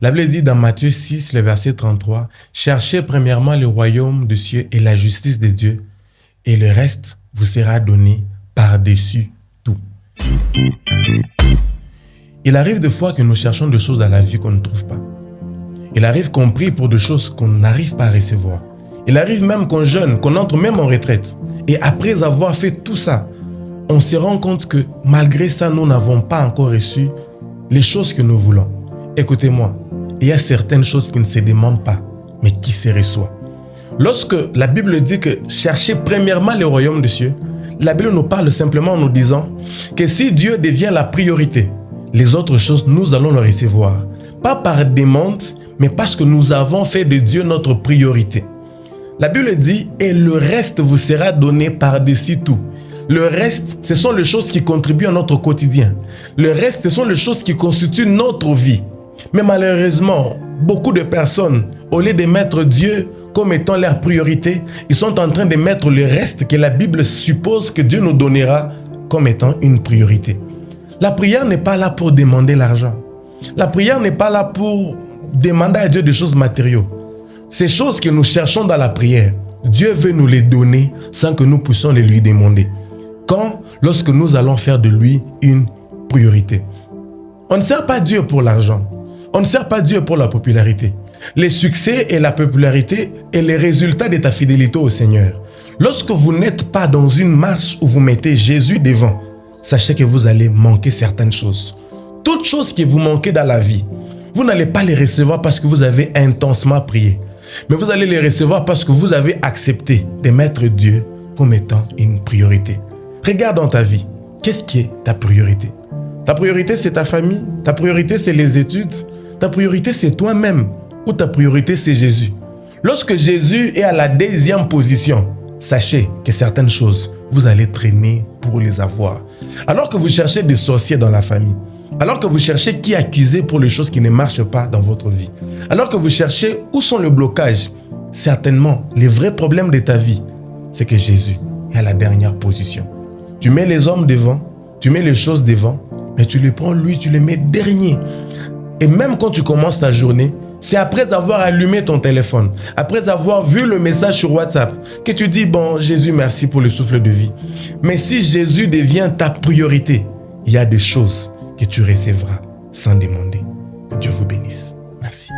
La Bible dit dans Matthieu 6, le verset 33, « Cherchez premièrement le royaume de Dieu et la justice de Dieu, et le reste vous sera donné par-dessus tout. » Il arrive des fois que nous cherchons des choses dans la vie qu'on ne trouve pas. Il arrive qu'on prie pour des choses qu'on n'arrive pas à recevoir. Il arrive même qu'on jeûne, qu'on entre même en retraite. Et après avoir fait tout ça, on se rend compte que malgré ça, nous n'avons pas encore reçu les choses que nous voulons. Écoutez-moi, il y a certaines choses qui ne se demandent pas, mais qui se reçoivent. Lorsque la Bible dit que cherchez premièrement le royaume de Dieu, la Bible nous parle simplement en nous disant que si Dieu devient la priorité, les autres choses, nous allons les recevoir. Pas par demande, mais parce que nous avons fait de Dieu notre priorité. La Bible dit, et le reste vous sera donné par-dessus tout. Le reste, ce sont les choses qui contribuent à notre quotidien. Le reste, ce sont les choses qui constituent notre vie. Mais malheureusement, beaucoup de personnes, au lieu de mettre Dieu comme étant leur priorité, ils sont en train de mettre le reste que la Bible suppose que Dieu nous donnera comme étant une priorité. La prière n'est pas là pour demander l'argent. La prière n'est pas là pour demander à Dieu des choses matérielles. Ces choses que nous cherchons dans la prière, Dieu veut nous les donner sans que nous puissions les lui demander. Quand? Lorsque nous allons faire de lui une priorité. On ne sert pas Dieu pour l'argent. On ne sert pas Dieu pour la popularité. Les succès et la popularité est le résultat de ta fidélité au Seigneur. Lorsque vous n'êtes pas dans une marche où vous mettez Jésus devant, sachez que vous allez manquer certaines choses. Toutes choses que vous manquez dans la vie, vous n'allez pas les recevoir parce que vous avez intensement prié. Mais vous allez les recevoir parce que vous avez accepté de mettre Dieu comme étant une priorité. Regarde dans ta vie, qu'est-ce qui est ta priorité? Ta priorité, c'est ta famille. Ta priorité, c'est les études. Ta priorité, c'est toi-même. Ou ta priorité, c'est Jésus. Lorsque Jésus est à la deuxième position, sachez que certaines choses, vous allez traîner pour les avoir. Alors que vous cherchez des sorciers dans la famille, alors que vous cherchez qui accuser pour les choses qui ne marchent pas dans votre vie, alors que vous cherchez où sont les blocages, certainement, les vrais problèmes de ta vie, c'est que Jésus est à la dernière position. Tu mets les hommes devant, tu mets les choses devant, mais tu les prends lui, tu les mets dernier. Et même quand tu commences ta journée, c'est après avoir allumé ton téléphone, après avoir vu le message sur WhatsApp, que tu dis, bon, Jésus, merci pour le souffle de vie. Mais si Jésus devient ta priorité, il y a des choses que tu recevras sans demander. Que Dieu vous bénisse. Merci.